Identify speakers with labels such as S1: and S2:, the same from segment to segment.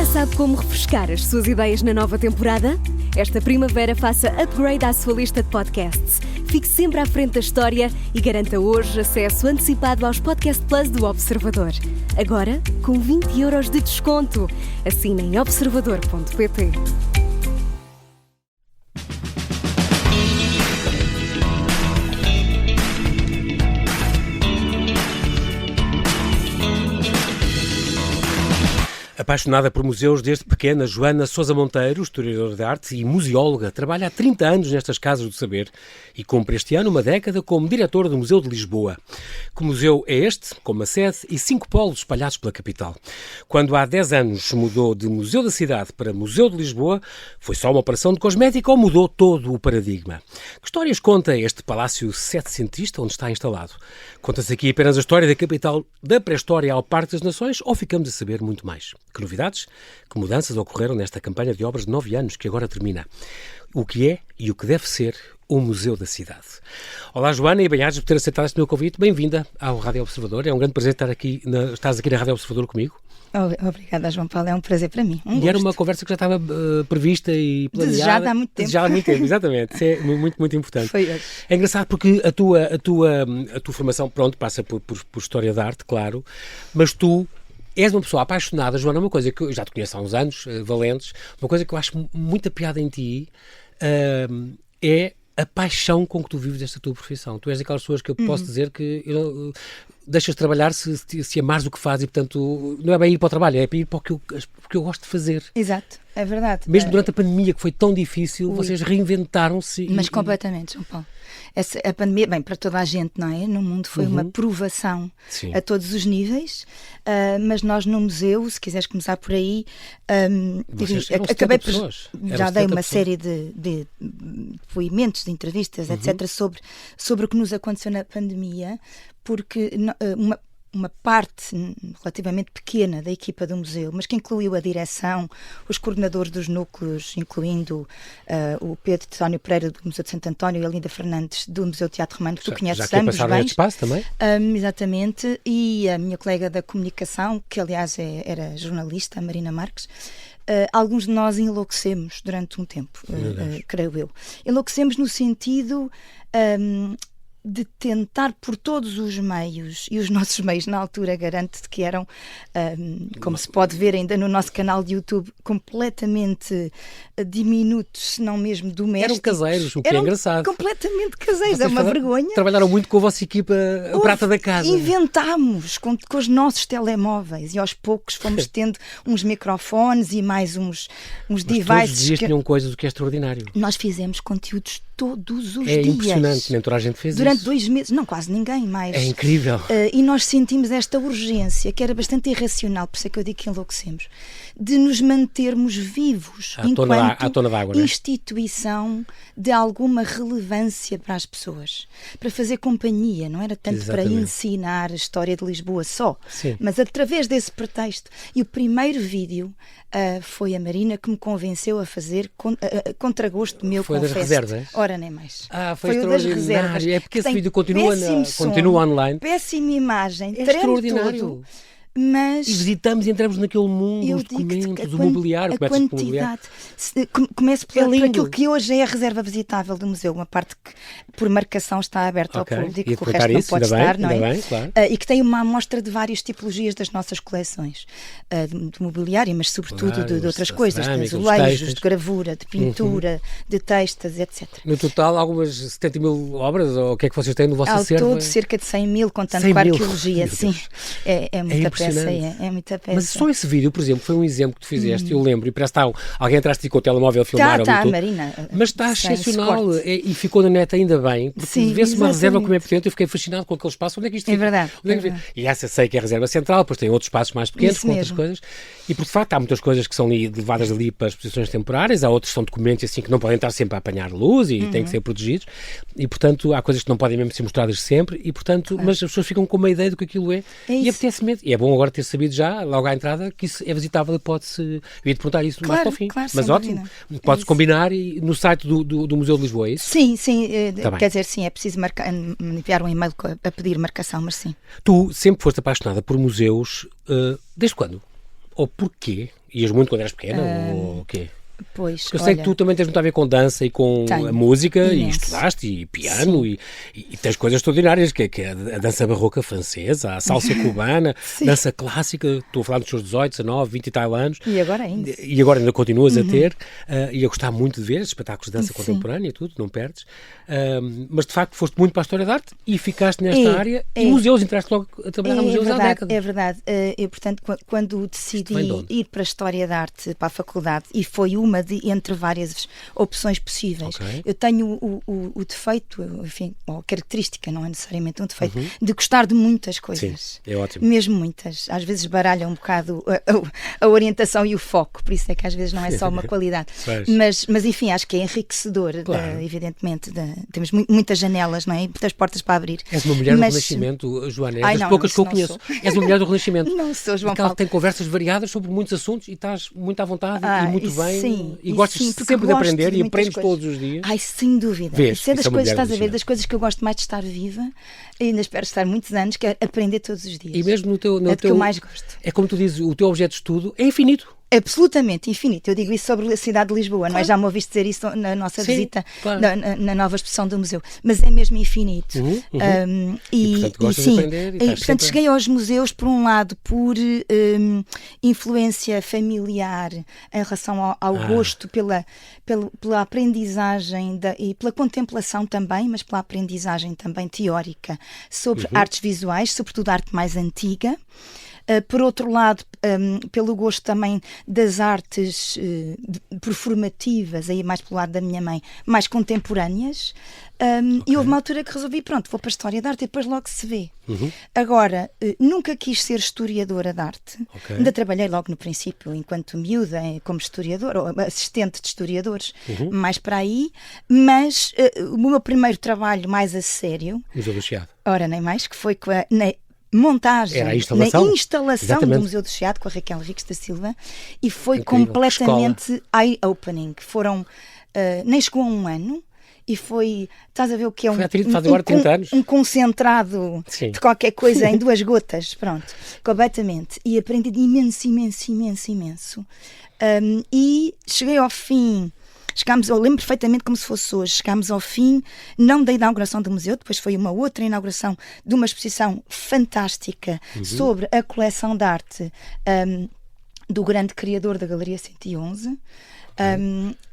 S1: Já sabe como refrescar as suas ideias na nova temporada? Esta primavera faça upgrade à sua lista de podcasts. Fique sempre à frente da história e garanta hoje acesso antecipado aos Podcast Plus do Observador. Agora, com 20€ de desconto. Assine em observador.pt.
S2: Apaixonada por museus desde pequena, Joana Sousa Monteiro, historiadora de arte e museóloga, trabalha há 30 anos nestas casas do saber e cumpre este ano uma década como diretora do Museu de Lisboa. Que museu é este, com uma sede e 5 polos espalhados pela capital? Quando há 10 anos mudou de Museu da Cidade para Museu de Lisboa, foi só uma operação de cosmética ou mudou todo o paradigma? Que histórias conta este palácio setecentista onde está instalado? Conta-se aqui apenas a história da capital da pré-história ao Parque das Nações ou ficamos a saber muito mais? Que novidades, que mudanças ocorreram nesta campanha de obras de 9 anos que agora termina? O que é e o que deve ser o Museu da Cidade? Olá, Joana, e bem-ajas por ter aceitado este meu convite. Bem-vinda ao Rádio Observador. É um grande prazer estás aqui na Rádio Observador comigo.
S3: Obrigada, João Paulo. É um prazer para mim.
S2: E era uma conversa que já estava prevista e planeada.
S3: Desejada há muito tempo.
S2: Desejada há muito tempo, exatamente. Isso é muito, muito importante.
S3: Foi hoje.
S2: É engraçado porque a tua formação, pronto, passa por História da Arte, claro, mas tu és uma pessoa apaixonada, Joana, uma coisa que eu já te conheço há uns anos, valentes, uma coisa que eu acho muita piada em ti é a paixão com que tu vives esta tua profissão. Tu és daquelas pessoas que eu posso dizer que deixas de trabalhar se amares o que fazes e, portanto, não é bem ir para o trabalho, é para ir para o que eu gosto de fazer.
S3: Exato, é verdade.
S2: Mesmo durante a pandemia, que foi tão difícil, vocês reinventaram-se.
S3: Mas completamente, João Paulo. A pandemia, bem, para toda a gente, não é? No mundo foi uma provação. Sim. A todos os níveis, mas nós no museu, se quiseres começar por aí, acabei por... Já dei uma série de depoimentos, de entrevistas, etc., sobre o que nos aconteceu na pandemia, porque uma parte relativamente pequena da equipa do museu, mas que incluiu a direção, os coordenadores dos núcleos, incluindo o Pedro Tónio Pereira do Museu de Santo António e a Linda Fernandes do Museu de Teatro Romano, que tu conheces ambos bem.
S2: Espaço também.
S3: Exatamente, e a minha colega da comunicação, que aliás era jornalista, a Marina Marques. Alguns de nós enlouquecemos durante um tempo, creio eu. Enlouquecemos no sentido de tentar por todos os meios, e os nossos meios na altura garanto-te que eram, como se pode ver ainda no nosso canal de YouTube, completamente diminutos, se não mesmo domésticos.
S2: Eram caseiros, o que é engraçado.
S3: Completamente caseiros, é uma vergonha.
S2: Trabalharam muito com a vossa equipa, a prata da casa.
S3: Inventámos com os nossos telemóveis e aos poucos fomos tendo uns microfones e mais uns devices.
S2: Todos os dias tinham coisas do que é extraordinário.
S3: Nós fizemos conteúdos todos os
S2: dias.
S3: É
S2: impressionante, nem toda a gente fez
S3: durante
S2: isso.
S3: 2 meses, não, quase ninguém mais.
S2: É incrível.
S3: E nós sentimos esta urgência, que era bastante irracional, por isso é que eu digo que enlouquecemos, de nos mantermos vivos enquanto
S2: água,
S3: instituição de alguma relevância para as pessoas, para fazer companhia, não era tanto para ensinar a história de Lisboa só, mas através desse pretexto. E o primeiro vídeo foi a Marina que me convenceu a fazer contragosto meu,
S2: foi
S3: confesso.
S2: Das reservas?
S3: Ora, nem mais.
S2: Foi
S3: o das reservas.
S2: É porque esse vídeo continua online.
S3: Péssima imagem,
S2: extraordinário.
S3: Tudo. Mas...
S2: E visitamos e entramos naquele mundo, os documentos, o mobiliário,
S3: a quantidade. Começo por aquilo que hoje é a reserva visitável do museu, uma parte que por marcação está aberta ao público, que o resto não pode estar, não é?
S2: Bem, claro.
S3: E que tem uma amostra de várias tipologias das nossas coleções, de mobiliário, mas sobretudo de outras coisas, de azulejos, de gravura, de pintura, de textas, etc.
S2: No total, algumas 70 mil obras, ou o que é que vocês têm no vosso acervo?
S3: Ao todo, cerca de 100 mil, contando com a arqueologia, sim. É muita peça. É muita peça.
S2: Mas só esse vídeo, por exemplo, foi um exemplo que tu fizeste, eu lembro, e parece que alguém atrás de ti com o telemóvel a filmar.
S3: Está, Marina.
S2: Mas está excepcional e ficou na net ainda bem, porque vê-se uma reserva como é potente. Eu fiquei fascinado com aquele espaço. Onde é que isto fica?
S3: É verdade.
S2: E essa sei que é a reserva central, depois tem outros espaços mais pequenos, com outras coisas. E, por de facto, há muitas coisas que são levadas ali para exposições temporárias, há outros que são documentos assim que não podem estar sempre a apanhar luz e têm que ser protegidos. E, portanto, há coisas que não podem mesmo ser mostradas sempre, e, portanto, mas as pessoas ficam com uma ideia do que aquilo é. E apetece-me. E é bom agora ter sabido já, logo à entrada, que isso é visitável e pode-se... Eu ia-te perguntar isso mais para o fim.
S3: Claro,
S2: mas ótimo. Pode-se combinar no site do Museu de Lisboa, é isso?
S3: Sim. Quer dizer, sim, é preciso enviar um e-mail a pedir marcação, mas sim.
S2: Tu sempre foste apaixonada por museus, desde quando? ou porquê? Ias muito quando eras pequena ou o quê?
S3: Pois,
S2: porque eu sei que tu também tens muito a ver com dança e com a música,
S3: imenso.
S2: E estudaste, e piano, e tens coisas extraordinárias, que é a dança barroca francesa, a salsa cubana, dança clássica. Estou a falar dos seus 18, 19, 20 e tal anos.
S3: E agora ainda.
S2: E agora ainda continuas a ter, e a gostar muito de ver espetáculos de dança contemporânea e tudo, não perdes. Mas de facto foste muito para a história da arte e ficaste nesta área e museus, entraste logo a trabalhar em museus há décadas.
S3: É verdade. Eu, portanto, quando decidi ir para a história da arte, para a faculdade, e foi uma entre várias opções possíveis. Eu tenho o defeito, enfim, ou característica, não é necessariamente um defeito, de gostar de muitas coisas.
S2: Sim, é ótimo.
S3: Mesmo muitas. Às vezes baralha um bocado a orientação e o foco, por isso é que às vezes não é só uma qualidade. Mas enfim, acho que é enriquecedor, claro. Evidentemente. Temos muitas janelas, não é? Muitas portas para abrir.
S2: És uma mulher do Renascimento, Joana, és das poucas que eu conheço. És uma mulher do Renascimento.
S3: Não sou, João Paulo.
S2: Tem conversas variadas sobre muitos assuntos e estás muito à vontade e muito bem.
S3: Sim.
S2: E gostas sempre de aprender e aprendes todos os dias.
S3: Ai, sem dúvida. Isso é das coisas, estás a ver, das coisas que eu gosto mais de estar viva e ainda espero estar muitos anos, que é aprender todos os dias.
S2: E mesmo no teu...
S3: que eu mais gosto.
S2: É como tu dizes, o teu objeto de estudo é infinito.
S3: Absolutamente infinito. Eu digo isso sobre a cidade de Lisboa, não é? Já me ouviste dizer isso na nossa visita, claro. na nova exposição do museu. Mas é mesmo infinito.
S2: E portanto, sim.
S3: Portanto, cheguei aos museus, por um lado, por influência familiar em relação ao gosto pela aprendizagem e pela contemplação também, mas pela aprendizagem também teórica sobre artes visuais, sobretudo arte mais antiga. Por outro lado, pelo gosto também das artes performativas, aí mais pelo lado da minha mãe, mais contemporâneas. E houve uma altura que resolvi, pronto, vou para a história da arte e depois logo se vê. Agora, nunca quis ser historiadora de arte. Ainda trabalhei logo no princípio, enquanto miúda, como historiadora, ou assistente de historiadores, mais para aí. Mas o meu primeiro trabalho mais a sério...
S2: Museu do Chiado.
S3: Ora, nem mais, que foi com na montagem, na instalação do Museu do Chiado com a Raquel Henriques da Silva, e foi completamente eye-opening. Foram, nem chegou a um ano, e foi, estás a ver o que é um concentrado de qualquer coisa em 2 gotas, pronto, completamente. E aprendi imenso. E cheguei ao fim. Eu lembro perfeitamente como se fosse hoje. Chegámos ao fim, não da inauguração do museu, depois foi uma outra inauguração de uma exposição fantástica sobre a coleção de arte do grande criador da Galeria 111.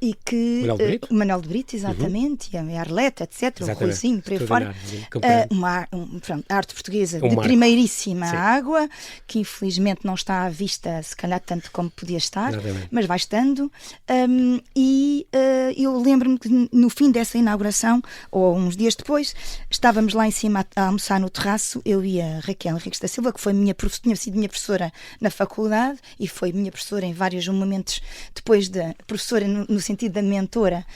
S3: E que o Manuel de Brito, exatamente, e a Arleta, etc., o Ruizinho, por aí fora, a arte portuguesa de primeiríssima água, que infelizmente não está à vista, se calhar tanto como podia estar, mas vai estando. E eu lembro-me que no fim dessa inauguração, ou uns dias depois, estávamos lá em cima a almoçar no terraço, eu e a Raquel Henriques da Silva, que foi tinha sido minha professora na faculdade e foi minha professora em vários momentos depois da professora no sentido da mentora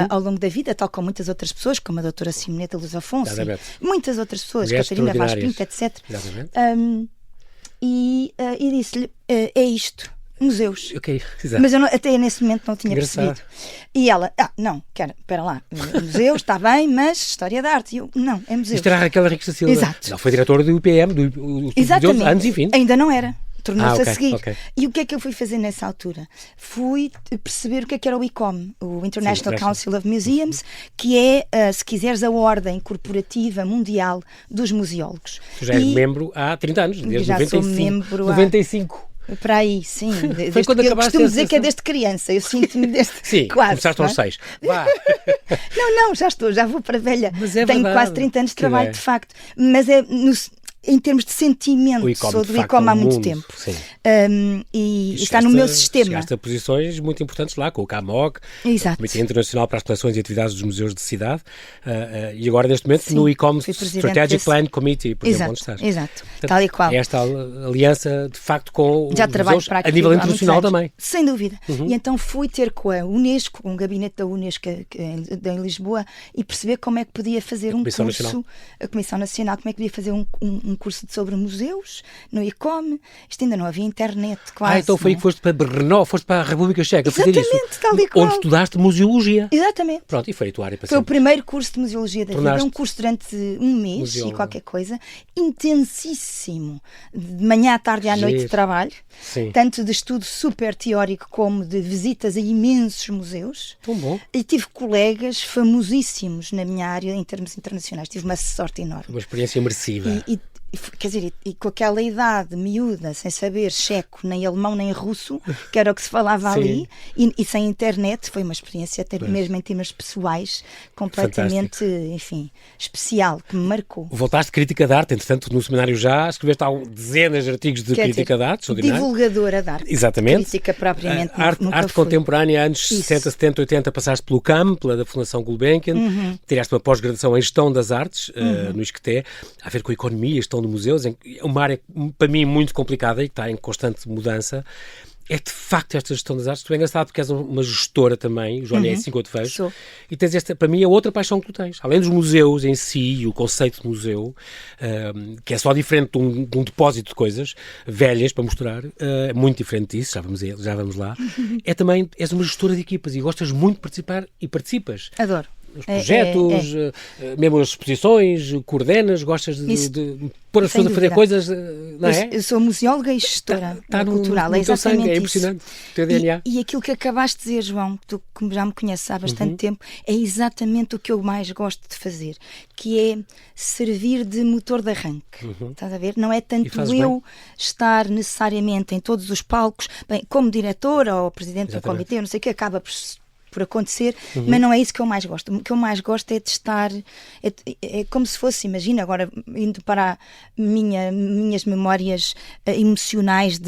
S3: ao longo da vida, tal como muitas outras pessoas, como a doutora Simoneta Luz Afonso, muitas outras pessoas, Catarina Vaz Pinto, etc. E disse-lhe, é isto, museus. Mas eu até nesse momento não tinha percebido. E ela, não, espera lá, museu está bem, mas história da arte. E eu, não, é museu.
S2: Isto era a Raquel Henriques da Silva.
S3: Exato.
S2: Ela foi diretora do IPM, do Museu anos e 20.
S3: Ainda não era. Tornou-se a seguir. E o que é que eu fui fazer nessa altura? Fui perceber o que era o ICOM, o International Council of Museums, que é, se quiseres, a ordem corporativa mundial dos museólogos.
S2: Tu já és membro há 30 anos, desde 95.
S3: Sou membro
S2: 95.
S3: Para aí, sim.
S2: Foi quando
S3: eu costumo dizer que é desde criança. Eu sinto-me desde quase.
S2: Começaste aos 6.
S3: Não, já vou para velha.
S2: Mas
S3: Tenho quase 30 anos de trabalho, de facto. Mas é em termos de sentimento, sou do ICOM há muito tempo. E está no meu sistema.
S2: Chegaste a posições muito importantes lá, com o CAMOG, o Comitê Internacional para as Coleções e Atividades dos Museus de Cidade, e agora, neste momento, no ICOM Strategic Plan Committee, por exemplo, onde estás.
S3: Exato, tal e qual.
S2: Esta aliança, de facto, com
S3: já
S2: os museus a nível internacional também.
S3: Sem dúvida. E então fui ter com a Unesco, com o gabinete da Unesco em Lisboa, e perceber como é que podia fazer um curso, a Comissão Nacional, como é que podia fazer um curso sobre museus, no ICOM. Isto ainda não havia internet, quase.
S2: Então foi aí que foste para Brno, foste para a República Checa fazer isso.
S3: Exatamente, tal e qual.
S2: Onde estudaste museologia.
S3: Exatamente.
S2: Pronto, e foi a tua área para
S3: Foi
S2: sempre.
S3: o primeiro curso de museologia da vida. Um curso durante um mês
S2: museóloga.
S3: E qualquer coisa. Intensíssimo. De manhã à tarde e à noite de trabalho.
S2: Sim.
S3: Tanto de estudo super teórico como de visitas a imensos museus.
S2: Tão bom.
S3: E tive colegas famosíssimos na minha área em termos internacionais. Tive uma sorte enorme.
S2: Uma experiência imersiva.
S3: Quer dizer, e com aquela idade miúda, sem saber checo, nem alemão, nem russo, que era o que se falava ali, e sem internet, foi uma experiência, até mesmo em termos pessoais, completamente, enfim, especial, que me marcou.
S2: Voltaste de crítica de arte, entretanto, no seminário já escreveste dezenas de artigos de crítica de arte.
S3: Divulgadora de arte.
S2: Exatamente.
S3: Crítica propriamente
S2: arte contemporânea, anos 60, 70, 80, passaste pelo CAM, pela Fundação Gulbenkian, tiraste uma pós-graduação em Gestão das Artes, no ISCTE, a ver com a economia, gestão de museus, é uma área, para mim, muito complicada e que está em constante mudança. É de facto esta gestão das artes. Tu é engraçado porque és uma gestora também, Joana, é assim que eu te vejo.
S3: Sou.
S2: E tens para mim, é outra paixão que tu tens. Além dos museus em si e o conceito de museu, que é só diferente de um depósito de coisas velhas para mostrar, é muito diferente disso, já vamos lá. É também, és uma gestora de equipas e gostas muito de participar e participas.
S3: Adoro.
S2: Os projetos, mesmo as exposições, coordenas, gostas de pôr as pessoas a fazer coisas, não é?
S3: Eu sou museóloga e gestora cultural, é exatamente
S2: sangue, é
S3: isso.
S2: impressionante, o teu DNA.
S3: E aquilo que acabaste de dizer, João, tu que já me conheces há bastante tempo, é exatamente o que eu mais gosto de fazer, que é servir de motor de arranque. Estás a ver? Não é tanto eu estar necessariamente em todos os palcos, bem, como diretora ou presidente do comitê, não sei o que, acaba por acontecer, mas não é isso que eu mais gosto. O que eu mais gosto é de estar, é como se fosse, imagina, agora indo para minhas memórias emocionais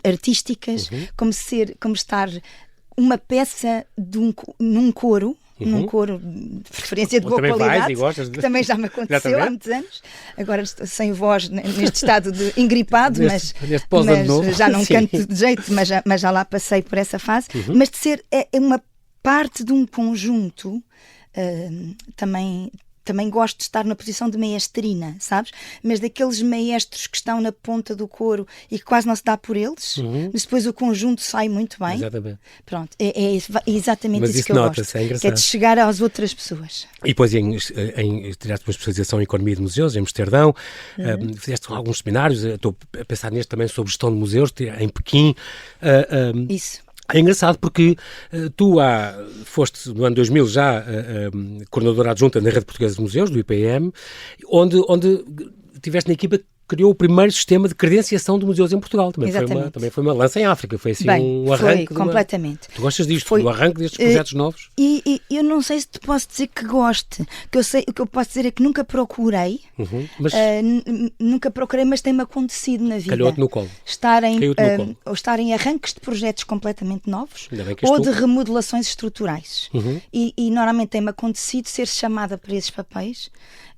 S3: artísticas, como estar uma peça num coro, num coro de preferência de boa qualidade, que também já me aconteceu há muitos anos. Agora estou sem voz neste estado de engripado, mas já não canto de jeito, mas já lá passei por essa fase. Mas de ser uma parte de um conjunto, também gosto de estar na posição de maestrina, sabes? Mas daqueles maestros que estão na ponta do coro e que quase não se dá por eles, mas depois o conjunto sai muito bem.
S2: Exatamente.
S3: Pronto, é exatamente isso que eu gosto.
S2: É
S3: que é de chegar às outras pessoas.
S2: E depois tiraste uma especialização em Economia de Museus, em Amsterdão, fizeste alguns seminários, estou a pensar neste também sobre gestão de museus, em Pequim.
S3: Isso.
S2: É engraçado porque tu foste no ano 2000 já coordenadora adjunta na Rede Portuguesa de Museus, do IPM, onde tiveste na equipa que criou o primeiro sistema de credenciação de museus em Portugal. Também foi uma lança em África, foi assim um arranque.
S3: Foi, completamente.
S2: Tu gostas disto, do arranque destes projetos novos?
S3: E eu não sei se te posso dizer que goste. O que eu posso dizer é que nunca procurei, nunca procurei, mas tem-me acontecido na vida.
S2: Calhou-te no colo.
S3: Estar em arranques de projetos completamente novos ou de remodelações estruturais. E normalmente tem-me acontecido ser chamada para esses papéis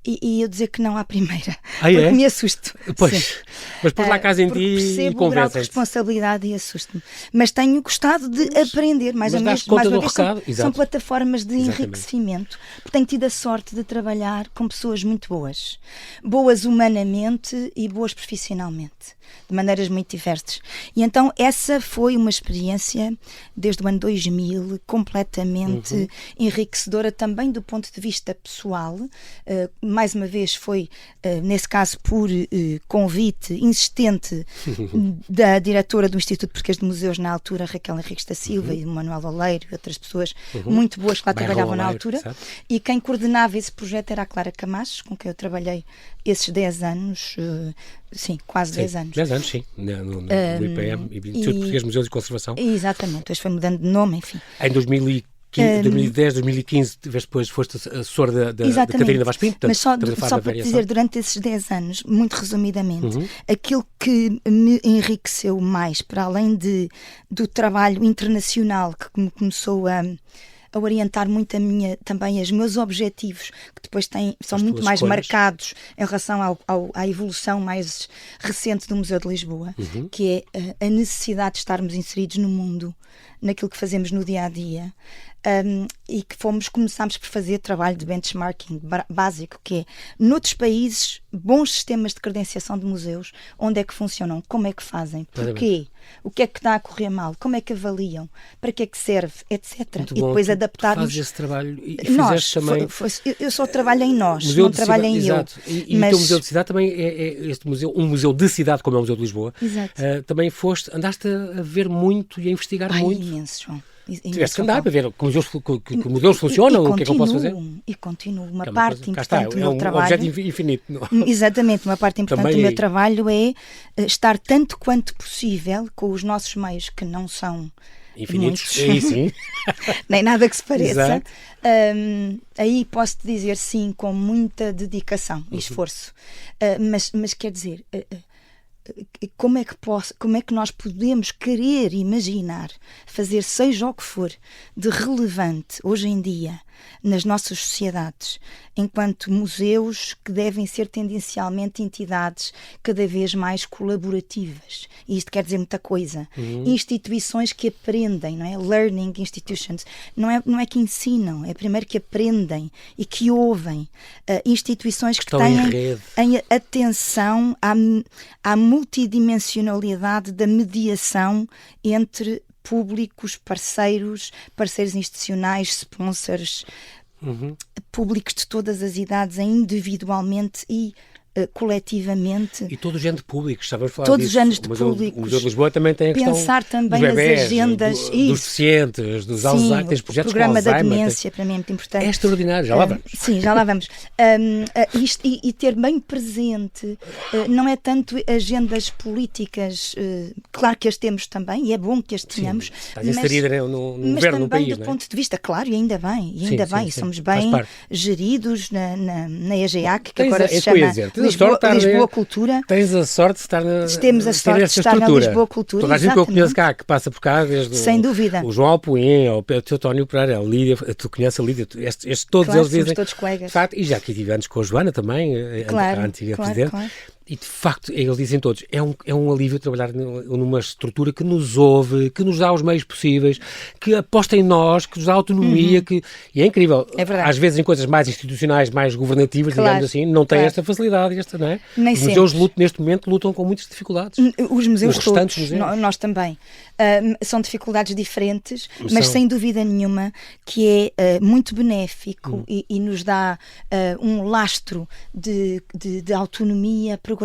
S3: e eu dizer que não à primeira, porque me assusto.
S2: Pois, mas pôs lá a casa em ti e
S3: percebo o grau de responsabilidade e assusto-me. Mas tenho gostado de aprender, mais uma vez, são plataformas de enriquecimento, porque tenho tido a sorte de trabalhar com pessoas muito boas. Boas humanamente e boas profissionalmente, de maneiras muito diversas. E então essa foi uma experiência, desde o ano 2000, completamente enriquecedora também do ponto de vista pessoal. Mais uma vez foi, nesse caso, por convite insistente da diretora do Instituto Português de Museus na altura, Raquel Henriques da Silva, e o Manuel Oleiro e outras pessoas muito boas que lá trabalhavam na altura. Sabe? E quem coordenava esse projeto era a Clara Camacho, com quem eu trabalhei esses 10 anos, quase 10 anos.
S2: 10 anos, sim, no IPM, Instituto Português de Museus e Conservação.
S3: Exatamente, depois foi mudando de nome, enfim.
S2: Em 2010, 2015, depois foste assessora da Catarina Vaz Pinto.
S3: Mas só para dizer, durante esses 10 anos, muito resumidamente, aquilo que me enriqueceu mais, para além do trabalho internacional que me começou a orientar muito também os meus objetivos, que depois são muito mais marcados em relação à evolução mais recente do Museu de Lisboa, que é a necessidade de estarmos inseridos no mundo, naquilo que fazemos no dia-a-dia, e que começámos por fazer trabalho de benchmarking básico, que é, noutros países, bons sistemas de credenciação de museus, onde é que funcionam, como é que fazem, porquê, o que é que está a correr mal, como é que avaliam, para que é que serve, etc.
S2: Muito
S3: e depois adaptarmos.
S2: Fazes esse trabalho e
S3: nós,
S2: também...
S3: eu só trabalho em nós, não trabalho em
S2: exato.
S3: eu.
S2: E o teu museu de cidade também é este museu, um museu de cidade, como é o Museu de Lisboa. Também andaste a ver muito e a investigar muito.
S3: Imenso, João.
S2: Tiveste que andar para ver como modelos funcionam, o que é que eu posso fazer?
S3: E continuo. Uma parte importante do meu
S2: trabalho.
S3: trabalho...
S2: É um objeto infinito.
S3: Exatamente, uma parte importante
S2: também
S3: do meu trabalho é estar tanto quanto possível com os nossos meios, que não são
S2: infinitos,
S3: muitos,
S2: sim.
S3: Nem nada que se pareça. Aí posso-te dizer sim, com muita dedicação e esforço. Mas quer dizer... Como é que nós podemos querer imaginar fazer seja o que for de relevante hoje em dia nas nossas sociedades, enquanto museus que devem ser tendencialmente entidades cada vez mais colaborativas. E isto quer dizer muita coisa. Instituições que aprendem, não é? Learning institutions. Não é que ensinam, é primeiro que aprendem e que ouvem. Instituições que têm atenção à multidimensionalidade da mediação entre públicos, parceiros institucionais, sponsors, públicos de todas as idades, individualmente e coletivamente.
S2: E todo o género de públicos, estávamos a falar
S3: todos
S2: disso.
S3: Os géneros de públicos.
S2: O Museu de Lisboa também tem a questão
S3: pensar também
S2: dos bebés,
S3: nas agendas.
S2: dos deficientes, dos Alzheimer, tens projetos
S3: o programa
S2: com Alzheimer.
S3: Da demência, para mim é muito importante.
S2: É extraordinário, já lá vamos.
S3: Sim, já lá vamos. E ter bem presente, não é tanto agendas políticas, claro que as temos também, e é bom que as tenhamos.
S2: Mas governo no país,
S3: do ponto de vista, claro, e ainda bem, somos bem geridos na EGEAC, que agora se chama Lisboa Cultura.
S2: Tens a sorte de estar
S3: Temos a sorte de estar na Lisboa Cultura.
S2: Toda a gente que eu conheço cá, que passa por cá, desde
S3: sem dúvida.
S2: O João Alpuim, o António Pereira, a Lídia, tu conheces a Lídia, todos
S3: claro,
S2: eles dizem.
S3: Todos colegas.
S2: De facto, e já aqui tive antes com a Joana também, a antiga presidente. Claro. E de facto, eles dizem todos, é um alívio trabalhar numa estrutura que nos ouve, que nos dá os meios possíveis, que aposta em nós, que nos dá autonomia, e é incrível.
S3: É verdade.
S2: Às vezes em coisas mais institucionais, mais governativas, digamos assim, não tem esta facilidade, não é?
S3: Nem
S2: os museus neste momento lutam com muitas dificuldades.
S3: Os museus
S2: todos,
S3: museus. Nós também. São dificuldades diferentes, mas sem dúvida nenhuma que é muito benéfico e nos dá um lastro de autonomia programática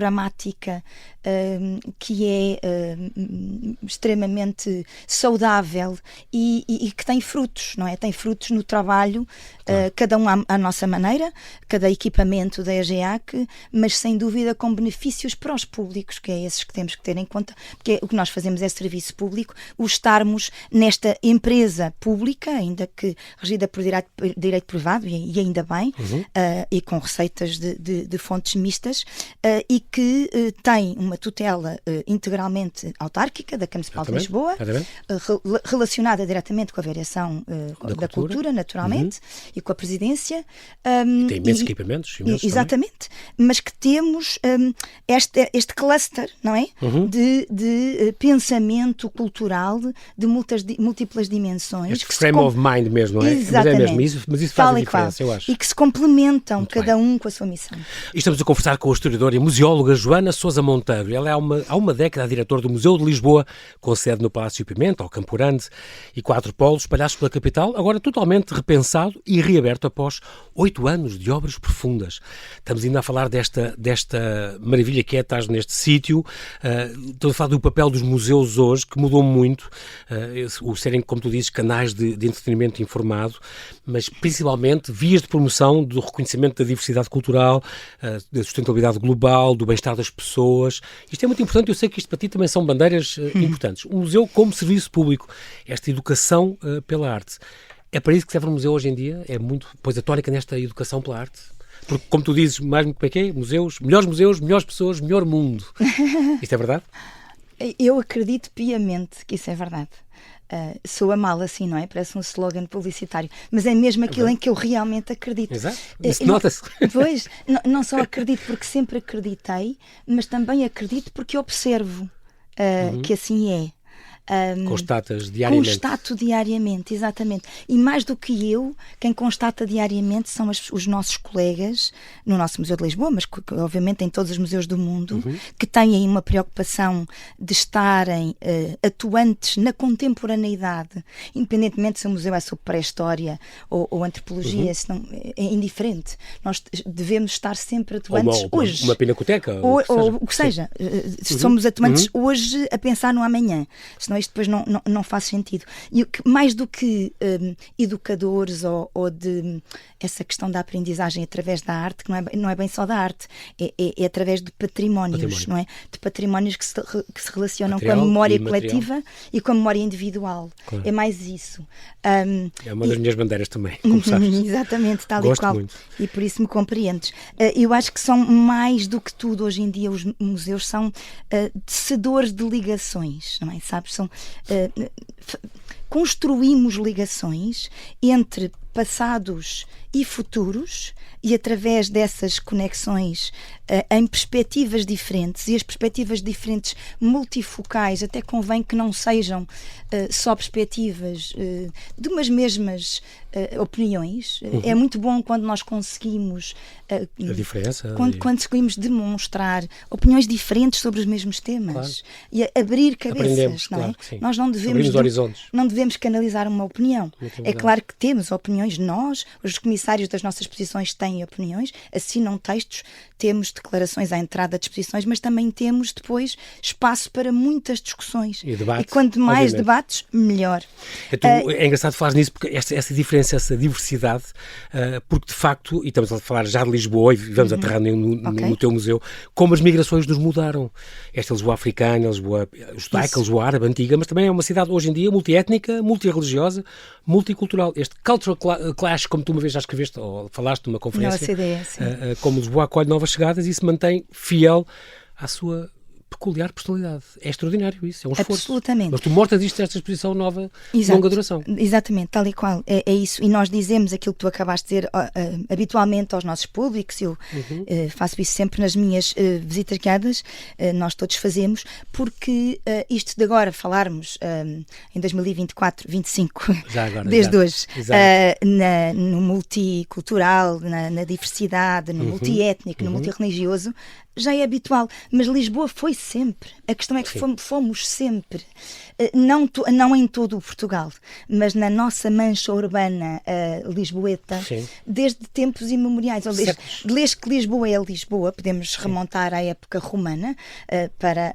S3: que é extremamente saudável e que tem frutos, não é? Tem frutos no trabalho, cada um à nossa maneira, cada equipamento da EGEAC, mas sem dúvida com benefícios para os públicos, que é esses que temos que ter em conta, porque o que nós fazemos é serviço público, o estarmos nesta empresa pública, ainda que regida por direito privado, e ainda bem, e com receitas de fontes mistas, e que tem uma tutela integralmente autárquica da Câmara Municipal de Lisboa, relacionada diretamente com a variação da cultura, naturalmente, e com a presidência.
S2: Tem imensos equipamentos.
S3: Exatamente, mas que temos este cluster, não é? De pensamento cultural de múltiplas dimensões.
S2: Este frame of mind mesmo, não é?
S3: Exatamente.
S2: Mas isso faz a diferença, eu acho.
S3: E que se complementam, cada um com a sua missão.
S2: E estamos a conversar com a historiadora e museóloga Joana Sousa Monteiro. Ela é há uma década diretora do Museu de Lisboa, com sede no Palácio Pimenta, ao Campo Grande, e 4 polos espalhados pela capital, agora totalmente repensado e reaberto após 8 anos de obras profundas. Estamos ainda a falar desta maravilha que é estar neste sítio. Estou a falar do papel dos museus hoje, que mudou muito, o serem, como tu dizes, canais de entretenimento informado, mas principalmente vias de promoção do reconhecimento da diversidade cultural, da sustentabilidade global, do bem-estar das pessoas. Isto é muito importante, eu sei que isto para ti também são bandeiras importantes. O museu como serviço público, esta educação pela arte. É para isso que serve o museu hoje em dia? É muito, pois, a tónica nesta educação pela arte? Porque, como tu dizes, como é que é? Museus, melhores pessoas, melhor mundo. Isto é verdade?
S3: Eu acredito piamente que isso é verdade. Soa mal assim, não é? Parece um slogan publicitário, mas é mesmo aquilo em que eu realmente acredito.
S2: Exato, isso nota-se.
S3: Pois, não só acredito porque sempre acreditei, mas também acredito porque observo que assim é.
S2: Constatas diariamente.
S3: Constato diariamente, exatamente. E mais do que eu, quem constata diariamente são os nossos colegas no nosso Museu de Lisboa, mas obviamente em todos os museus do mundo, que têm aí uma preocupação de estarem atuantes na contemporaneidade, independentemente se o museu é sobre pré-história ou antropologia, senão é indiferente. Nós devemos estar sempre atuantes hoje.
S2: Uma pinacoteca.
S3: Ou o que seja. Somos atuantes hoje a pensar no amanhã. Senão isto depois não faz sentido. E mais do que educadores ou de essa questão da aprendizagem através da arte, que não é bem só da arte, é através de patrimónios, não é? De patrimónios que se relacionam com a memória coletiva e com a memória individual. Claro. É mais isso.
S2: É uma das minhas bandeiras também, como sabes.
S3: Exatamente, tal
S2: Gosto
S3: e qual.
S2: muito.
S3: E por isso me compreendes. Eu acho que são mais do que tudo, hoje em dia, os museus são tecedores de ligações, não é? Sabes? Construímos ligações entre passados e futuros, e através dessas conexões em perspectivas diferentes, e as perspectivas diferentes multifocais, até convém que não sejam só perspectivas de umas mesmas opiniões. É muito bom quando nós conseguimos
S2: a diferença
S3: quando conseguimos demonstrar opiniões diferentes sobre os mesmos temas, claro. E abrir cabeças, não é?
S2: Claro,
S3: nós não devemos canalizar uma opinião. É claro que temos opiniões, nós, os comissários das nossas exposições têm opiniões, assinam textos, temos declarações à entrada de exposições, mas também temos depois espaço para muitas discussões.
S2: E
S3: quanto mais debates, melhor.
S2: É engraçado falar nisso, porque essa diferença, essa diversidade, porque de facto, e estamos a falar já de Lisboa, e vamos aterrar no teu museu, como as migrações nos mudaram. Esta Lisboa africana, Lisboa judaica, Lisboa árabe, antiga, mas também é uma cidade hoje em dia multiétnica, multirreligiosa, multicultural. Este cultural clash, como tu uma vez já escreveste, ou falaste numa conferência, como Lisboa acolhe novas chegadas e se mantém fiel à sua peculiar personalidade. É extraordinário isso, é um esforço.
S3: Absolutamente.
S2: Mas tu mostras isto nesta exposição nova de longa duração.
S3: Exatamente, tal e qual. É isso. E nós dizemos aquilo que tu acabaste de dizer habitualmente aos nossos públicos. Eu faço isso sempre nas minhas visitas guiadas. Nós todos fazemos, porque isto de agora falarmos em 2024, 25, desde hoje, no multicultural, na diversidade, no multiétnico, no multirreligioso, já é habitual, mas Lisboa foi sempre. A questão é que fomos sempre, não em todo o Portugal, mas na nossa mancha urbana lisboeta, desde tempos imemoriais. Desde que Lisboa é Lisboa, podemos remontar à época romana, para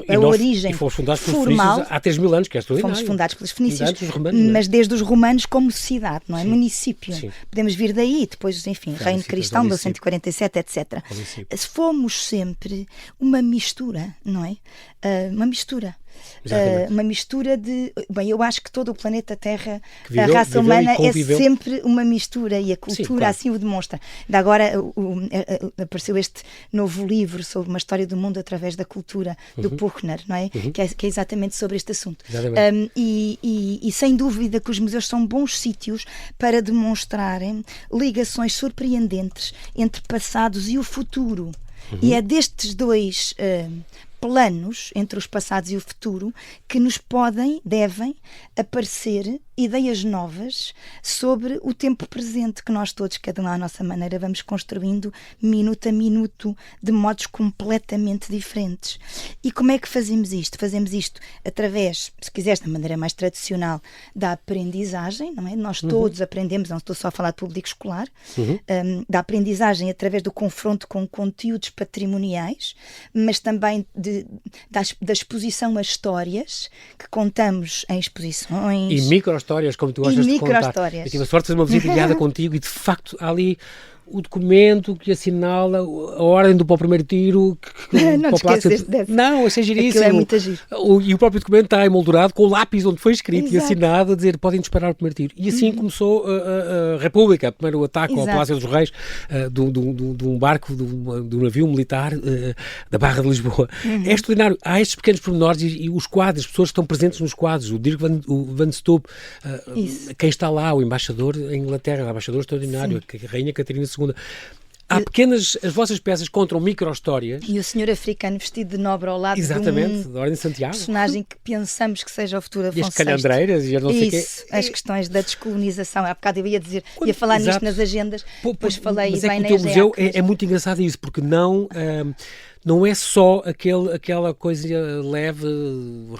S3: a origem
S2: fomos fundados
S3: formal.
S2: Há 3.000 anos, que é extraordinário.
S3: Fomos fundados pelos fenícios,
S2: romanos,
S3: mas desde os romanos como cidade, não é? Município. Podemos vir daí, depois, enfim, Reino Cristão, 1147, etc. Fomos sempre uma mistura, não é? Uma mistura. Uma mistura de... Bem, eu acho que todo o planeta Terra, a raça humana é sempre uma mistura, e a cultura assim o demonstra. Ainda agora apareceu este novo livro sobre uma história do mundo através da cultura, do Puchner, não é? Que é exatamente sobre este assunto. E sem dúvida que os museus são bons sítios para demonstrarem ligações surpreendentes entre passados e o futuro. E é destes dois planos, entre os passados e o futuro, que nos devem aparecer ideias novas sobre o tempo presente, que nós todos, cada um à nossa maneira, vamos construindo minuto a minuto, de modos completamente diferentes. E como é que fazemos isto? Fazemos isto através, se quiseres, da maneira mais tradicional, da aprendizagem, não é? Nós todos aprendemos, não estou só a falar de público escolar, da aprendizagem através do confronto com conteúdos patrimoniais, mas também da exposição a histórias que contamos em exposições.
S2: E micro-histórias, como tu gostas de contar. Eu tive a sorte de fazer uma visita guiada contigo e, de facto, há ali o documento que assinala a ordem do para o primeiro tiro.
S3: Não te esqueces desse.
S2: Não, achei giríssimo.
S3: Aquilo é muito giro.
S2: E o próprio documento está emoldurado com o lápis onde foi escrito e assinado a dizer podem disparar o primeiro tiro. E assim começou a República, primeiro o ataque ao Palácio dos Reis de um barco, de um navio militar da Barra de Lisboa. É extraordinário. Há estes pequenos pormenores e os quadros, as pessoas que estão presentes nos quadros, o Dirk van Stoep, quem está lá, o embaixador em Inglaterra, o embaixador extraordinário, a Rainha Catarina II. Há as vossas peças contam micro-histórias.
S3: E o senhor africano vestido de nobre ao lado
S2: exatamente, da Ordem de Santiago.
S3: Personagem que pensamos que seja o futuro Afonso VI.
S2: E as calhandreiras e as não sei quê.
S3: Isso, as questões da descolonização. Há bocado eu ia falar nisto nas agendas, depois falei
S2: mas
S3: bem
S2: na
S3: EGEAC.
S2: O teu museu é muito engraçado isso, porque não é só aquela coisa leve.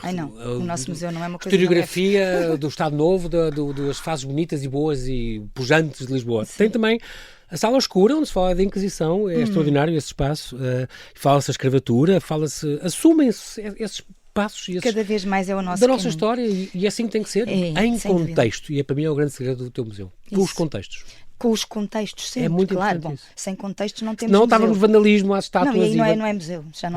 S3: Ai não, o nosso museu não é uma coisa
S2: historiografia do Estado Novo, das fases bonitas e boas e pujantes de Lisboa. Sim. Tem também a Sala Escura, onde se fala da Inquisição, é extraordinário esse espaço. Fala-se a escravatura, assumem-se esses passos e
S3: cada vez mais é o nosso
S2: da nossa história e é assim que tem que ser, em contexto. E para mim é o grande segredo do teu museu, com os contextos.
S3: Com os contextos, sempre,
S2: é muito
S3: claro.
S2: Bom,
S3: sem contextos não temos
S2: museu. Não
S3: estávamos
S2: vandalismo às estátuas.
S3: Não, e aí não é museu. Já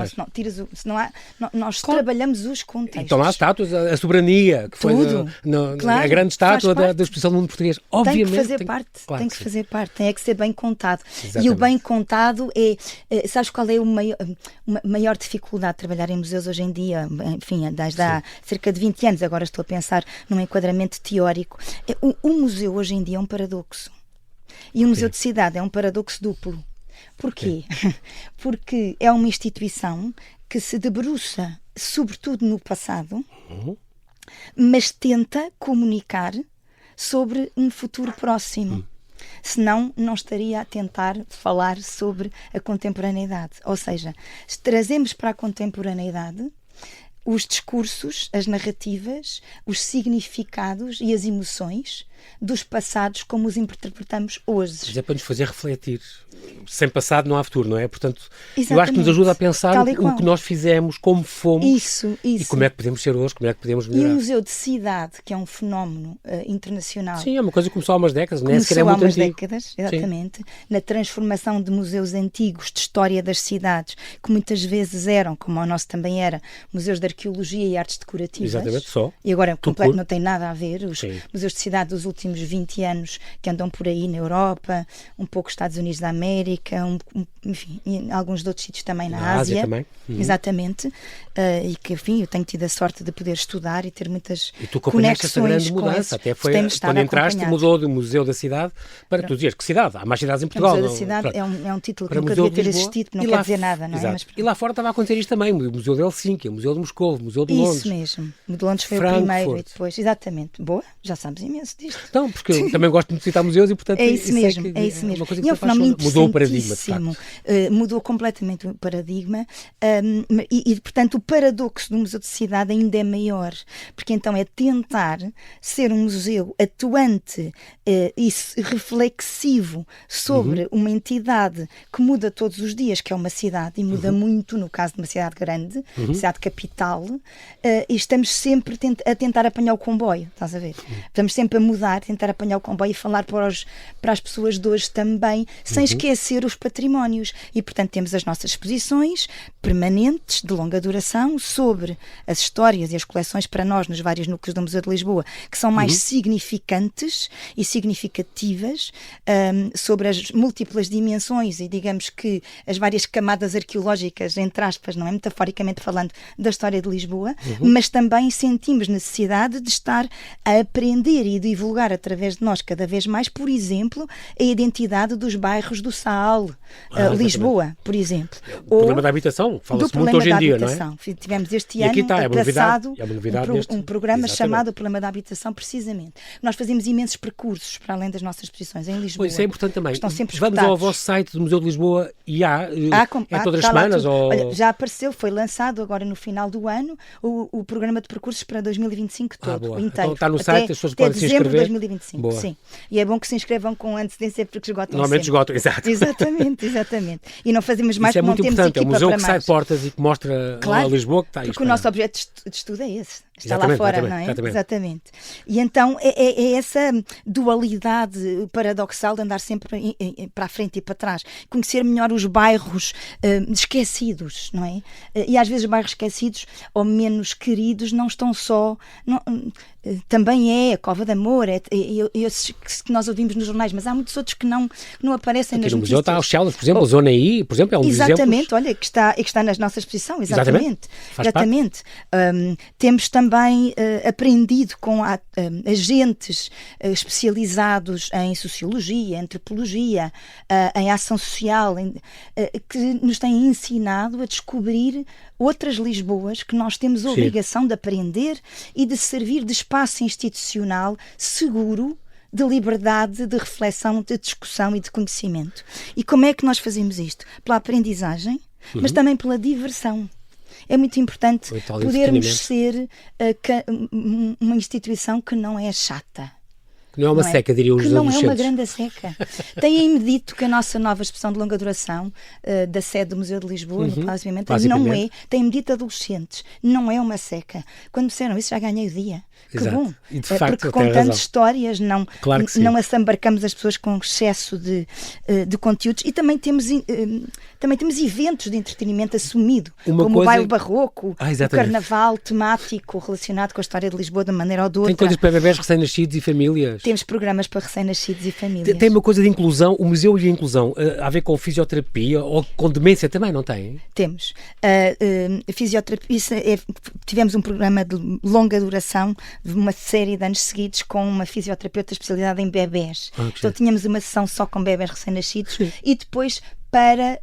S3: nós trabalhamos os contextos.
S2: Então há estátuas, a soberania, que foi a grande estátua da exposição do mundo português. Obviamente.
S3: Tem que fazer parte,
S2: claro
S3: tem que fazer parte, tem que ser bem contado.
S2: Exatamente.
S3: E o bem contado sabes qual é a maior dificuldade de trabalhar em museus hoje em dia? Enfim, desde há cerca de 20 anos, agora estou a pensar num enquadramento teórico. O museu hoje em dia é um paradoxo. E o Museu de Cidade é um paradoxo duplo. Porquê? Porque é uma instituição que se debruça sobretudo no passado, mas tenta comunicar sobre um futuro próximo. Senão não estaria a tentar falar sobre a contemporaneidade. Ou seja, trazemos para a contemporaneidade os discursos, as narrativas, os significados e as emoções dos passados como os interpretamos hoje.
S2: Mas é para nos fazer refletir. Sem passado não há futuro, não é? Portanto,
S3: exatamente.
S2: Eu acho que nos ajuda a pensar o que nós fizemos, como fomos
S3: isso.
S2: E como é que podemos ser hoje, como é que podemos melhorar.
S3: E o Museu de Cidade, que é um fenómeno internacional.
S2: Sim, é uma coisa que começou há umas décadas, não é? Sequer é muito antigo.
S3: Décadas, exatamente. Sim. Na transformação de museus antigos, de história das cidades, que muitas vezes eram, como o nosso também era, museus de arqueologia e artes decorativas.
S2: Exatamente, só.
S3: E agora não tem nada a ver. Os museus de cidade dos últimos 20 anos que andam por aí na Europa, um pouco Estados Unidos da América, enfim, em alguns de outros sítios também na Ásia
S2: também.
S3: Exatamente, e que, enfim, eu tenho tido a sorte de poder estudar e ter muitas conexões.
S2: E tu acompanhaste essa grande mudança, até foi quando entraste, mudou do Museu da Cidade para tu dizeres que cidade, há mais cidades em Portugal.
S3: O Museu da Cidade é um título que nunca devia ter existido, que não quer dizer nada, não é? Mas,
S2: e lá fora estava a acontecer isto também, o Museu de Helsínquia, o Museu de Moscou, o Museu de Londres.
S3: Isso mesmo, o de Londres foi o primeiro e depois, exatamente, boa, já sabes imenso disto.
S2: Não, porque eu também gosto de visitar museus e portanto
S3: é isso mesmo.
S2: Uma coisa que
S3: é um fenómeno
S2: mudou o paradigma, de facto.
S3: Mudou completamente o paradigma e, portanto, o paradoxo do Museu de Cidade ainda é maior, porque então é tentar ser um museu atuante e reflexivo sobre uma entidade que muda todos os dias, que é uma cidade, e muda muito no caso de uma cidade grande, cidade capital, e estamos sempre a tentar apanhar o comboio, estás a ver? Estamos sempre a mudar, tentar apanhar o comboio e falar para as pessoas de hoje também, sem esquecer os patrimónios. E, portanto, temos as nossas exposições permanentes, de longa duração, sobre as histórias e as coleções para nós, nos vários núcleos do Museu de Lisboa, que são mais significantes e significativas, sobre as múltiplas dimensões e, digamos que, as várias camadas arqueológicas, entre aspas, não é? Metaforicamente falando, da história de Lisboa, mas também sentimos necessidade de estar a aprender e divulgar através de nós cada vez mais, por exemplo, a identidade dos bairros do Saal, Lisboa, por exemplo.
S2: O problema da habitação, fala-se muito hoje em dia, não é?
S3: Tivemos este ano passado um programa chamado O Problema da Habitação, precisamente. Nós fazemos imensos percursos para além das nossas exposições em Lisboa.
S2: Isso é importante também.
S3: Estão sempre
S2: Vamos ao vosso site do Museu de Lisboa e todas as semanas?
S3: Olha, já apareceu, foi lançado agora no final do ano o programa de percursos para 2025 todo, inteiro.
S2: Então está no site, as pessoas podem se inscrever.
S3: Até dezembro de 2025, sim. E é bom que se inscrevam com antecedência porque esgotam
S2: normalmente
S3: sempre.
S2: Exato.
S3: Exatamente. E não fazemos mais
S2: porque não temos equipa para mais. Isso é muito importante, é um museu que sai portas e que mostra a Lisboa que está aí.
S3: Porque o nosso objeto de estudo é esse. Está lá fora, não é? Exatamente. E então é essa dualidade paradoxal de andar sempre para a frente e para trás. Conhecer melhor os bairros esquecidos, não é? E às vezes os bairros esquecidos ou menos queridos não estão só... também é a Cova de Amor, esses que nós ouvimos nos jornais, mas há muitos outros que não aparecem nas notícias.
S2: No museu está aos Chelas, por exemplo, a Zona I, por exemplo, é um dos exemplos.
S3: Exatamente, olha, que está na nossa exposição, exatamente. Temos também também aprendido com agentes especializados em sociologia, antropologia, em ação social, que nos têm ensinado a descobrir outras Lisboas que nós temos a obrigação de aprender e de servir de espaço institucional seguro, de liberdade, de reflexão, de discussão e de conhecimento. E como é que nós fazemos isto? Pela aprendizagem, mas também pela diversão. É muito importante podermos ser uma instituição que não é chata.
S2: Que não é uma seca, diriam os adolescentes.
S3: Que não é uma grande seca. Têm-me dito que a nossa nova exposição de longa duração da sede do Museu de Lisboa, no Palácio da Pimenta, não é, têm-me dito adolescentes, não é uma seca. Quando me disseram isso, já ganhei o dia. Que bom,
S2: e de facto,
S3: porque contando histórias não assambarcamos as pessoas com excesso de conteúdos, e também temos eventos de entretenimento assumido, como o baile barroco, o carnaval temático relacionado com a história de Lisboa de uma maneira ou de outra.
S2: Tem coisas para bebés recém-nascidos e famílias.
S3: Temos programas para recém-nascidos e famílias.
S2: Tem uma coisa de inclusão, o museu e a inclusão, a ver com fisioterapia ou com demência também, não tem?
S3: Temos. Fisioterapia, tivemos um programa de longa duração de uma série de anos seguidos com uma fisioterapeuta especializada em bebés. Então tínhamos uma sessão só com bebés recém-nascidos e depois para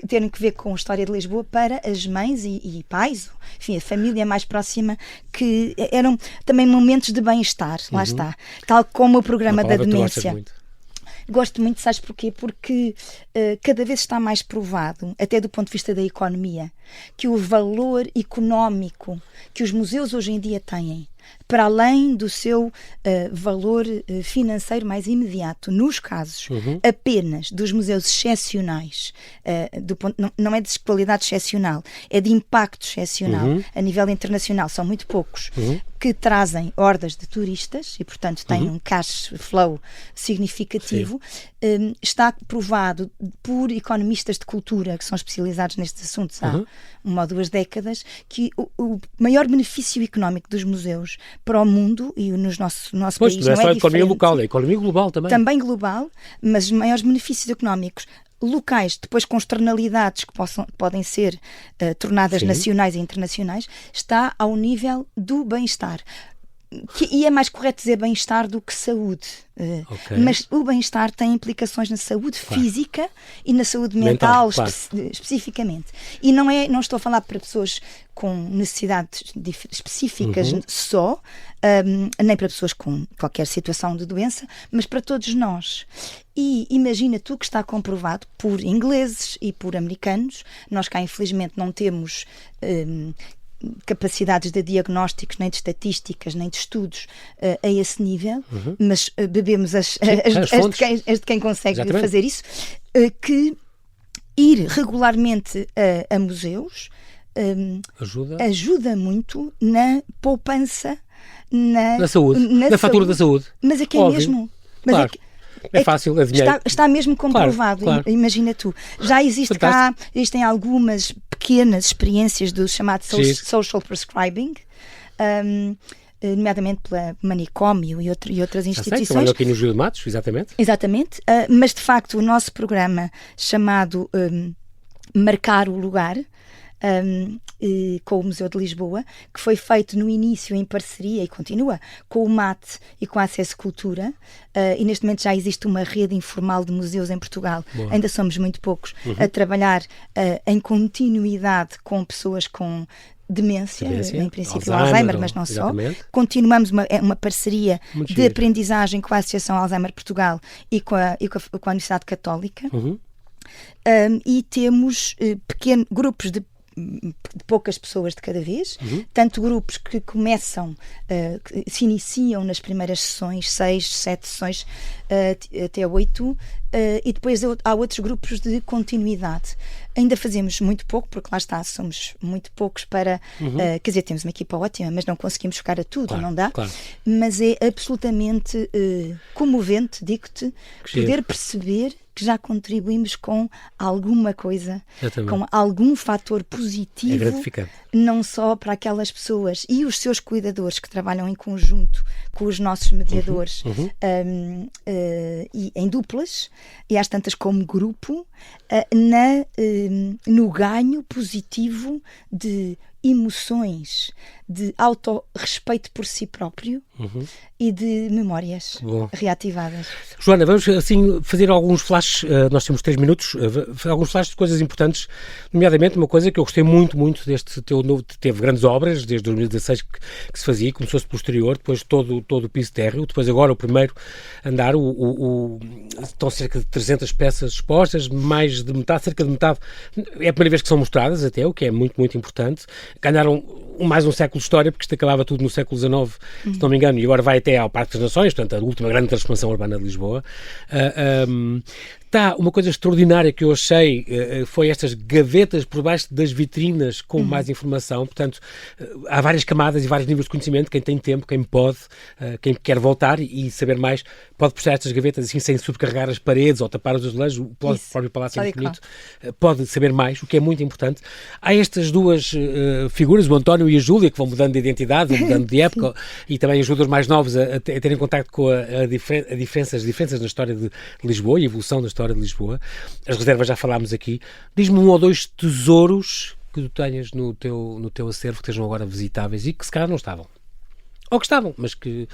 S3: terem que ver com a história de Lisboa para as mães e pais, enfim, a família mais próxima, que eram também momentos de bem-estar, lá está. Tal como o programa da demência. Gosto muito, sabes porquê? Porque cada vez está mais provado, até do ponto de vista da economia, que o valor económico que os museus hoje em dia têm, para além do seu valor financeiro mais imediato, nos casos apenas dos museus excepcionais, não é de qualidade excepcional, é de impacto excepcional a nível internacional, são muito poucos, que trazem hordas de turistas e, portanto, têm um cash flow significativo. Está provado por economistas de cultura que são especializados nestes assuntos há 1 ou 2 décadas que o maior benefício económico dos museus para o mundo e no nosso país não é só
S2: a economia local, é a economia global também.
S3: Também global, mas os maiores benefícios económicos locais, depois com externalidades que podem ser tornadas nacionais e internacionais, está ao nível do bem-estar. E é mais correto dizer bem-estar do que saúde. Mas o bem-estar tem implicações na saúde física e na saúde mental especificamente. E não estou a falar para pessoas com necessidades específicas só, nem para pessoas com qualquer situação de doença, mas para todos nós. E imagina tu que está comprovado por ingleses e por americanos. Nós cá, infelizmente, não temos capacidades de diagnósticos, nem de estatísticas, nem de estudos a esse nível, mas bebemos as de quem consegue fazer isso, que ir regularmente a museus ajuda muito na poupança, na saúde,
S2: na fatura da saúde.
S3: Mas é que é mesmo.
S2: Claro. É fácil, é dinheiro.
S3: Está mesmo comprovado,
S2: claro.
S3: Imagina tu. Já existem algumas pequenas experiências do chamado social prescribing, nomeadamente pela Manicômio e outras instituições.
S2: Trabalhou aqui no Gil de Matos, exatamente.
S3: Exatamente, mas de facto o nosso programa chamado Marcar o Lugar, com o Museu de Lisboa, que foi feito no início em parceria e continua com o MAT e com a Acesso Cultura, e neste momento já existe uma rede informal de museus em Portugal. Boa. Ainda somos muito poucos a trabalhar em continuidade com pessoas com demência, em princípio Alzheimer, mas não exatamente. Só. Continuamos uma parceria muito de aprendizagem com a Associação Alzheimer Portugal e com a Universidade Católica, e temos pequenos grupos de poucas pessoas de cada vez, tanto grupos que começam, que se iniciam nas primeiras sessões, 6, 7 sessões, até 8, e depois há outros grupos de continuidade. Ainda fazemos muito pouco, porque lá está, somos muito poucos para, quer dizer, temos uma equipa ótima, mas não conseguimos chegar a tudo, não dá? Claro. Mas é absolutamente comovente, digo-te, poder perceber que já contribuímos com alguma coisa, com algum fator positivo, não só para aquelas pessoas e os seus cuidadores que trabalham em conjunto com os nossos mediadores, e em duplas, e às tantas como grupo, no ganho positivo de emoções, de autorrespeito por si próprio e de memórias reativadas.
S2: Joana, vamos assim fazer alguns flashes, nós temos 3 minutos, alguns flashes de coisas importantes, nomeadamente uma coisa que eu gostei muito deste teu novo, teve grandes obras, desde 2016 que se fazia, começou-se posterior, depois todo o piso térreo, depois agora o primeiro andar, estão cerca de 300 peças expostas, mais de metade, cerca de metade, é a primeira vez que são mostradas até, o que é muito importante. Ganharam mais um século de história, porque isto acabava tudo no século XIX, se não me engano, e agora vai até ao Parque das Nações, portanto, a última grande transformação urbana de Lisboa. Uma coisa extraordinária que eu achei foi estas gavetas por baixo das vitrinas com mais informação, portanto, há várias camadas e vários níveis de conhecimento, quem tem tempo, quem pode, quem quer voltar e saber mais, pode puxar estas gavetas assim, sem subcarregar as paredes ou tapar os azulejos, o próprio palácio é muito bonito, pode saber mais, o que é muito importante. Há estas duas figuras, o António e a Júlia, que vão mudando de identidade, vão mudando de época, e também ajudam os mais novos a terem contacto com as diferenças na história de Lisboa e a evolução da história de Lisboa. As reservas já falámos aqui. Diz-me 1 ou 2 tesouros que tu tenhas no teu acervo que estejam agora visitáveis e que se calhar não estavam. Ou que estavam, mas que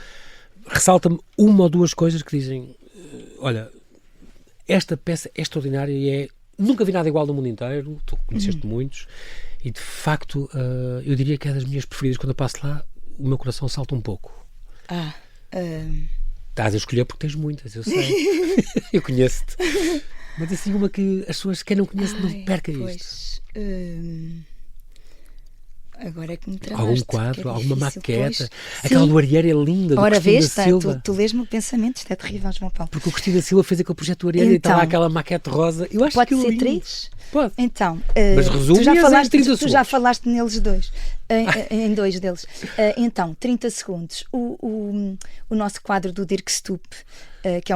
S2: ressalta-me 1 ou 2 coisas que dizem, olha, esta peça é extraordinária e nunca vi nada igual no mundo inteiro, tu conheceste muitos, e de facto eu diria que é das minhas preferidas. Quando eu passo lá, o meu coração salta um pouco. Estás a escolher porque tens muitas, eu sei. Eu conheço-te. Mas assim, uma que as pessoas, quem não conhece, não perca isto.
S3: Agora é que me tramaste.
S2: Algum quadro, alguma maqueta. Aquela do Arieiro é linda, do Cristina Silva.
S3: Tu lês-me o pensamento, isto é terrível, João Paulo.
S2: Porque o Cristina Silva fez aquele projeto do Arieiro e está lá aquela maquete rosa. Eu acho
S3: pode
S2: que
S3: ser 3?
S2: Pode.
S3: Então,
S2: mas resume
S3: tu já falaste neles 2. Em 2 deles. Então, 30 segundos. O nosso quadro do Dirk Stoop, que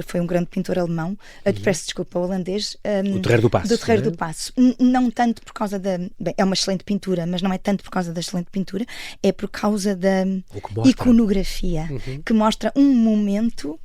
S3: foi um grande pintor alemão, peço desculpa, holandês.
S2: O Terreiro do Paço.
S3: Do Terreiro do Paço. Não tanto por causa da... Bem, é uma excelente pintura, mas não é tanto por causa da excelente pintura, é por causa da iconografia, que mostra um momento...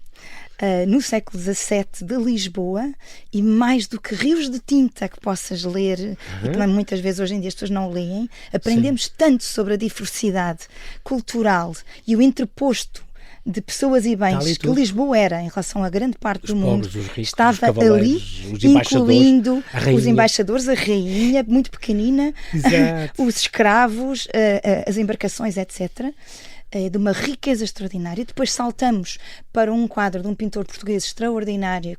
S3: no século XVII de Lisboa, e mais do que rios de tinta que possas ler, e também muitas vezes hoje em dia as pessoas não leem, aprendemos tanto sobre a diversidade cultural e o interposto de pessoas e bens que Lisboa era em relação a grande parte do mundo,
S2: ricos,
S3: estava ali, incluindo os embaixadores, a rainha, muito pequenina, os escravos, as embarcações, etc., de uma riqueza extraordinária. Depois saltamos para um quadro de um pintor português extraordinário,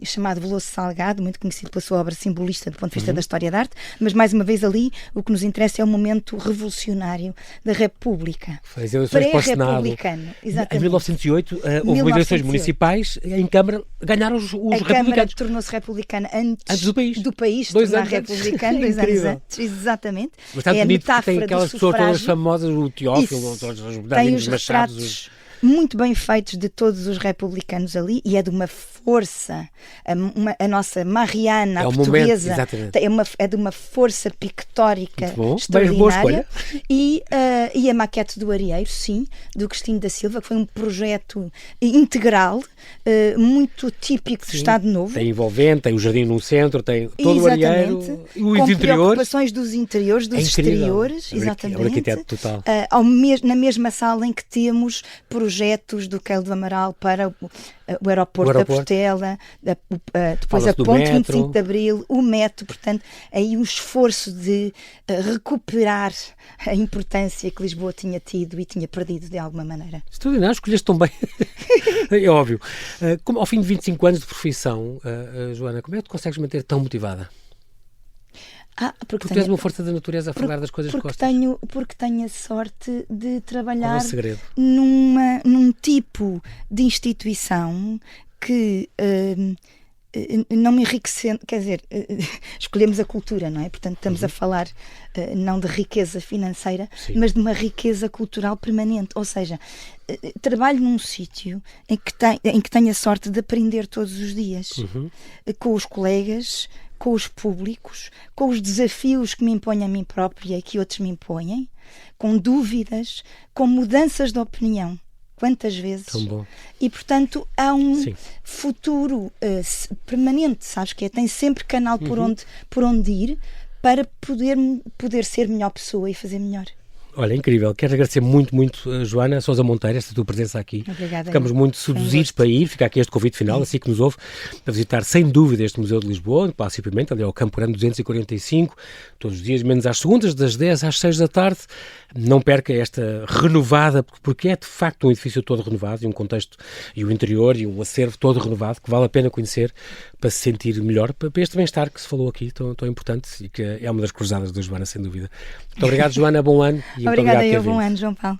S3: chamado Veloso Salgado, muito conhecido pela sua obra simbolista do ponto de vista da história da arte, mas mais uma vez ali o que nos interessa é o momento revolucionário da República.
S2: Faz eleições para o Senado. Em 1908 houve eleições municipais, em Câmara ganharam os republicanos.
S3: A Câmara tornou-se republicana antes do país
S2: 2 anos
S3: republicano, 2 anos antes, exatamente.
S2: Mas está bonito porque tem aquelas pessoas todas famosas, o Teófilo, os Davides Machados,
S3: muito bem feitos de todos os republicanos ali, e é de uma força, a nossa Mariana portuguesa é de uma força pictórica extraordinária. E a maquete do Arieiro, sim, do Cristina da Silva, que foi um projeto integral, muito típico do Estado Novo.
S2: Tem envolvente, tem o jardim no centro, tem todo o Arieiro, os interiores,
S3: preocupações dos interiores, dos exteriores, exatamente.
S2: É um arquiteto total.
S3: Na mesma sala em que temos projetos do Queiro do Amaral para o aeroporto da Portela, depois a ponte 25 de Abril, o metro, portanto, aí um esforço de recuperar a importância que Lisboa tinha tido e tinha perdido de alguma maneira.
S2: Extraordinário, escolheste tão bem. É óbvio. Ao fim de 25 anos de profissão, Joana, como é que tu consegues manter tão motivada? Porque tens uma força da natureza a falar das coisas que gostas.
S3: Porque tenho a sorte de trabalhar num tipo de instituição que não me enriquecendo, quer dizer, escolhemos a cultura, não é? Portanto, estamos a falar não de riqueza financeira, mas de uma riqueza cultural permanente. Ou seja, trabalho num sítio em que tenho a sorte de aprender todos os dias com os colegas, com os públicos, com os desafios que me impõem a mim própria e que outros me impõem, com dúvidas, com mudanças de opinião. Quantas vezes?
S2: Tão bom.
S3: E, portanto, há um futuro permanente, sabes? Tem sempre canal por onde ir para poder ser melhor pessoa e fazer melhor.
S2: Olha, incrível. Quero agradecer muito, muito, Joana Sousa Monteiro, esta tua presença aqui.
S3: Obrigada.
S2: Ficamos muito seduzidos para ir, fica aqui este convite final, assim que nos ouve, a visitar sem dúvida este Museu de Lisboa, no Palácio Pimenta, ali ao Campo Grande 245, todos os dias, menos às segundas, das 10 às 6 da tarde. Não perca esta renovada, porque é de facto um edifício todo renovado, e um contexto, e o interior, e o acervo todo renovado, que vale a pena conhecer para se sentir melhor, para este bem-estar que se falou aqui, tão importante, e que é uma das cruzadas da Joana, sem dúvida. Muito obrigado, Joana, bom ano. E
S3: Obrigada, bom ano, João Paulo.